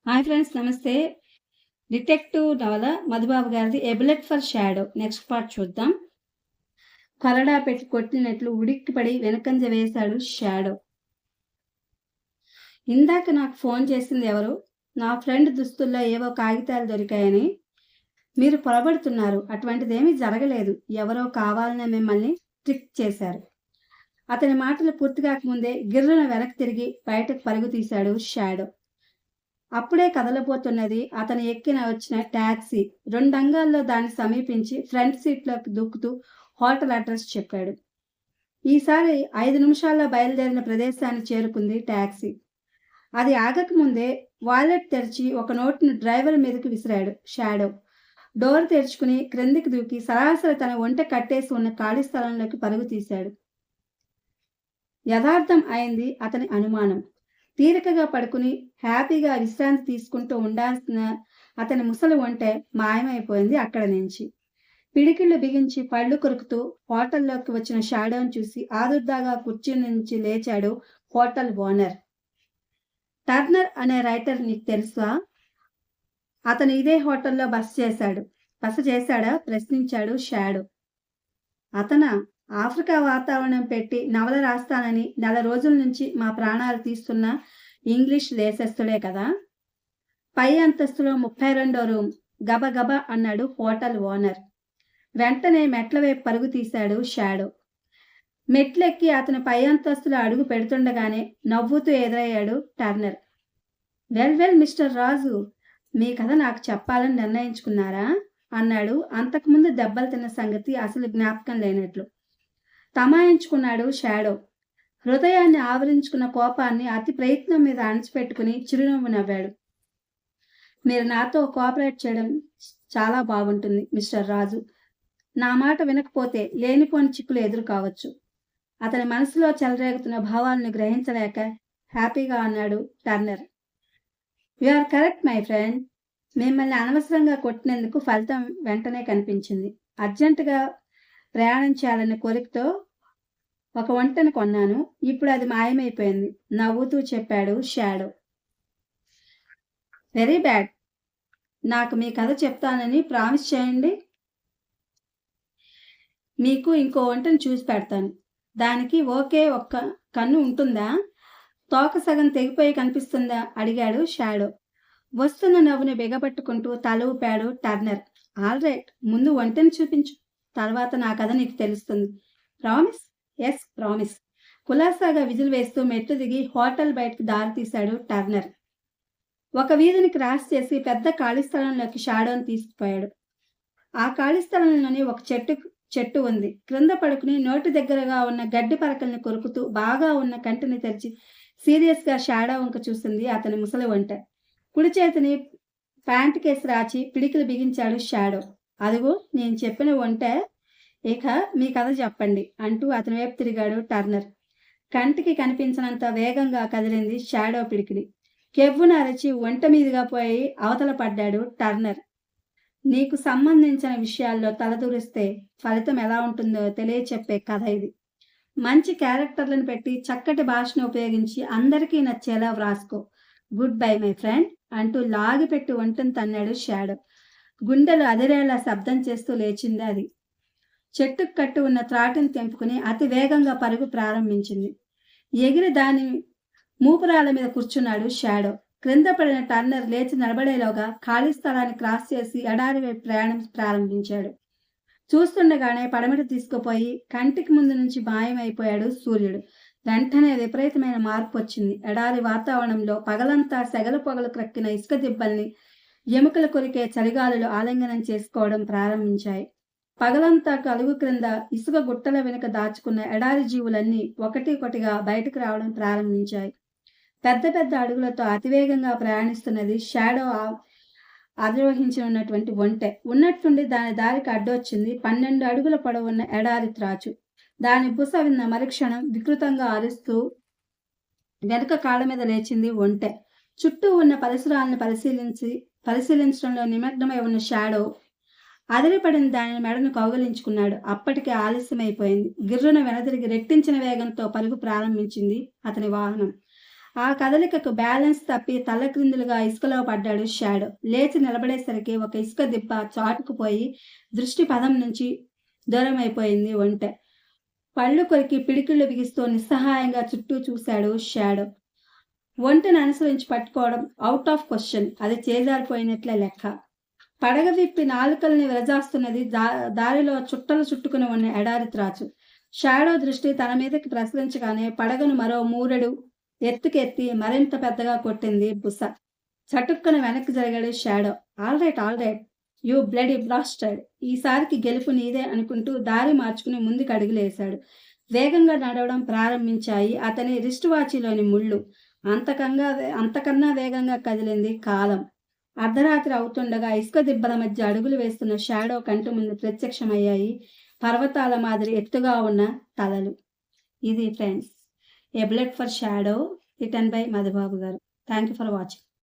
Hi friends, నమస్తే. Detective నవల మధుబాబు గారిది 'a bullet for shadow' next part చూద్దాం. కొరడా పెట్టి కొట్టినట్లు ఉడిక్కిపడి వెనకంజ వేశాడు షాడో. ఇందాక నాకు ఫోన్ చేసింది ఎవరు? నా ఫ్రెండ్ దుస్తుల్లో ఏవో కాగితాలు దొరికాయని మీరు పొరబడుతున్నారు. అటువంటిదేమీ జరగలేదు. ఎవరో కావాలనే మిమ్మల్ని ట్రిక్ చేశారు. అతని మాటలు పూర్తి కాకముందే గిర్రున వెనక్కి తిరిగి బయటకు పరుగు తీశాడు షాడో. అప్పుడే కదలబోతున్నది అతను వచ్చిన టాక్సీ. 2 అంగాల్లో దాన్ని సమీపించి ఫ్రంట్ సీట్లోకి దూకుతూ హోటల్ అడ్రస్ చెప్పాడు. ఈసారి 5 నిమిషాల్లో బయలుదేరిన ప్రదేశాన్ని చేరుకుంది టాక్సీ. అది ఆగకముందే వాలెట్ తెరిచి ఒక నోటును డ్రైవర్ మీదకి విసిరాడు షాడో. డోర్ తెరుచుకుని క్రిందికి దూకి సరాసరి తన ఒంటె కట్టేసి ఉన్న ఖాళీ స్థలంలోకి పరుగు తీశాడు. యథార్థం అయింది అతని అనుమానం. తీరికగా పడుకుని హ్యాపీగా విశ్రాంతి తీసుకుంటూ ఉండాల్సిన అతని ముసలి ఒంటె మాయమైపోయింది అక్కడి నుంచి. పిడికిళ్ళు బిగించి పళ్ళు కొరుకుతూ హోటల్లోకి వచ్చిన షాడోను చూసి ఆదుర్దాగా కుర్చీ నుంచి లేచాడు హోటల్ ఓనర్. టర్నర్ అనే రైటర్ నీకు తెలుసా? అతను ఇదే హోటల్లో బస చేశాడా ప్రశ్నించాడు షాడో. అతనా? ఆఫ్రికా వాతావరణం పెట్టి నవల రాస్తానని 4 రోజుల నుంచి మా ప్రాణాలు తీస్తున్న ఇంగ్లీష్ లేసెస్తులే కదా. పై అంతస్తులో 32వ రూమ్. గబగబా అన్నాడు హోటల్ ఓనర్. వెంటనే మెట్ల వైపు పరుగు తీశాడు షాడో. మెట్లెక్కి అతని పై అంతస్తులో అడుగు పెడుతుండగానే నవ్వుతూ ఎదురయ్యాడు టర్నర్. వెల్ మిస్టర్ రాజు, మీ కథ నాకు చెప్పాలని నిర్ణయించుకున్నారా అన్నాడు. అంతకుముందు దెబ్బలు తిన్న సంగతి అసలు జ్ఞాపకం లేనట్లు తమాయించుకున్నాడు షాడో. హృదయాన్ని ఆవరించుకున్న కోపాన్ని అతి ప్రయత్నం మీద అణిచిపెట్టుకుని చిరునవ్వు నవ్వాడు. మీరు నాతో కోఆపరేట్ చేయడం చాలా బాగుంటుంది మిస్టర్ రాజు. నా మాట వినకపోతే లేనిపోని చిక్కులు ఎదురు కావచ్చు. అతని మనసులో చెలరేగుతున్న భావాలను గ్రహించలేక హ్యాపీగా అన్నాడు Turner. You are correct my friend. మిమ్మల్ని అనవసరంగా కొట్టినందుకు ఫలితం వెంటనే కనిపించింది. అర్జెంటుగా ప్రయాణం చేయాలనే కోరికతో ఒక ఒంటెను కొన్నాను. ఇప్పుడు అది మాయమైపోయింది నవ్వుతూ చెప్పాడు షాడో. Very bad. నాకు మీ కథ చెప్తానని ప్రామిస్ చేయండి. మీకు ఇంకో ఒంటెను చూసి పెడతాను. దానికి ఒకే ఒక్క కన్ను ఉంటుందా? తోక సగం తెగిపోయి కనిపిస్తుందా అడిగాడు షాడో. వస్తున్న నవ్వుని బిగబట్టుకుంటూ తల ఊపాడు టర్నర్. ఆల్ రైట్, ముందు ఒంటెను చూపించు, తర్వాత నా కథ నీకు తెలుస్తుంది. ప్రామిస్? Yes promise. కులాసాగా విజిల్ వేస్తూ మెట్లు దిగి హోటల్ బయటకు దారి తీశాడు టర్నర్. ఒక వీధిని క్రాస్ చేసి పెద్ద ఖాళీ స్థలంలోకి షాడోని తీసుకుపోయాడు. ఆ ఖాళీ స్థలంలోని ఒక చెట్టు ఉంది. క్రింద పడుకుని నోటి దగ్గరగా ఉన్న గడ్డి పరకల్ని కొరుకుతూ బాగా ఉన్న కంటిని తెరిచి సీరియస్ గా షాడో వంక చూసింది అతని ముసలి ఒంటె. కుడి చేతిని ప్యాంటు కేసి రాచి పిడికిలు బిగించాడు షాడో. అదిగో నేను చెప్పిన ఒంటె, ఇక మీ కథ చెప్పండి అంటూ అతని వైపు తిరిగాడు టర్నర్. కంటికి కనిపించినంత వేగంగా కదిలింది షాడో పిడికిలి. కెవ్వున అరచి ఒంట మీదుగా పోయి అవతల పడ్డాడు టర్నర్. నీకు సంబంధించిన విషయాల్లో తలదూరిస్తే ఫలితం ఎలా ఉంటుందో తెలియచెప్పే కథ ఇది. మంచి క్యారెక్టర్లను పెట్టి చక్కటి భాషను ఉపయోగించి అందరికీ నచ్చేలా వ్రాసుకో. గుడ్ బై మై ఫ్రెండ్ అంటూ లాగిపెట్టి ఒంటని తన్నాడు షాడో. గుండెలు అదిరేలా శబ్దం చేస్తూ లేచింది అది. చెట్టుకు కట్టు ఉన్న త్రాటిని తెంపుకుని అతి వేగంగా పరుగు ప్రారంభించింది. ఎగిరి దాని మూపురాల మీద కూర్చున్నాడు షాడో. క్రింద పడిన టర్నర్ లేచి నిలబడేలోగా ఖాళీ స్థలాన్ని క్రాస్ చేసి ఎడారి వైపు ప్రయాణం ప్రారంభించాడు. చూస్తుండగానే పడమటి తీసుకుపోయి కంటికి ముందు నుంచి మాయమైపోయాడు సూర్యుడు. వెంటనే విపరీతమైన మార్పు వచ్చింది. ఎడారి వాతావరణంలో పగలంతా సెగలు పొగలు క్రక్కిన ఇసుక దిబ్బల్ని ఎముకలు కొరికే చలిగాలులు ఆలింగనం చేసుకోవడం ప్రారంభించాయి. పగలంతా కలుగు క్రింద ఇసుక గుట్టల వెనుక దాచుకున్న ఎడారి జీవులన్నీ ఒకటిగా బయటకు రావడం ప్రారంభించాయి. పెద్ద పెద్ద అడుగులతో అతివేగంగా ప్రయాణిస్తున్నది షాడో అధిరోహించి ఉన్నటువంటి ఒంటె. ఉన్నట్టుండి దాని దారికి అడ్డొచ్చింది 12 అడుగుల పొడవున్న ఎడారి త్రాచు. దాని బుస విన్న మరుక్షణం వికృతంగా అరుస్తూ వెనుక కాళ్ళ మీద లేచింది ఒంటె. చుట్టూ ఉన్న పరిసరాలను పరిశీలించడంలో నిమగ్నమై ఉన్న షాడో అదిరిపడిన దాని మెడను కౌగిలించుకున్నాడు. అప్పటికే ఆలస్యమైపోయింది. గిర్రున వెనదిరిగి రెట్టించిన వేగంతో పరుగు ప్రారంభించింది అతని వాహనం. ఆ కదలికకు బ్యాలెన్స్ తప్పి తలక్రిందులుగా ఇసుకలో పడ్డాడు షాడో. లేచి నిలబడేసరికి ఒక ఇసుక దిబ్బ చాటుకుపోయి దృష్టి పథం నుంచి దూరమైపోయింది ఒంటె. పళ్ళు కొరికి పిడికిళ్ళు బిగిస్తూ నిస్సహాయంగా చుట్టూ చూశాడు షాడో. ఒంటెను అనుసరించి పట్టుకోవడం ఔట్ ఆఫ్ క్వశ్చన్. అది చేజారిపోయినట్లే లెక్క. పడగ విప్పి నాలుకల్ని విరజాస్తున్నది దారిలో చుట్టలు చుట్టుకుని ఉన్న ఎడారి త్రాచు. షాడో దృష్టి తన మీదకి ప్రసరించగానే పడగను మరో 3 అడుగు ఎత్తుకెత్తి మరింత పెద్దగా కొట్టింది బుస. చటుక్కన వెనక్కి జరిగాడు Shadow. All right you bloody bastard. ఈసారికి గెలుపు నీదే అనుకుంటూ దారి మార్చుకుని ముందుకు అడుగులేశాడు. వేగంగా నడవడం ప్రారంభించాయి అతని రిస్ట్ వాచిలోని ముళ్ళు. అంతకన్నా వేగంగా కదిలింది కాలం. అర్ధరాత్రి అవుతుండగా ఇసుక దిబ్బల మధ్య అడుగులు వేస్తున్న షాడో కంటి ముందు ప్రత్యక్షమయ్యాయి పర్వతాల మాదిరి ఎత్తుగా ఉన్న తలలు. ఇది friends, a bullet for Shadow written by Madhubabu garu. Thank you for watching.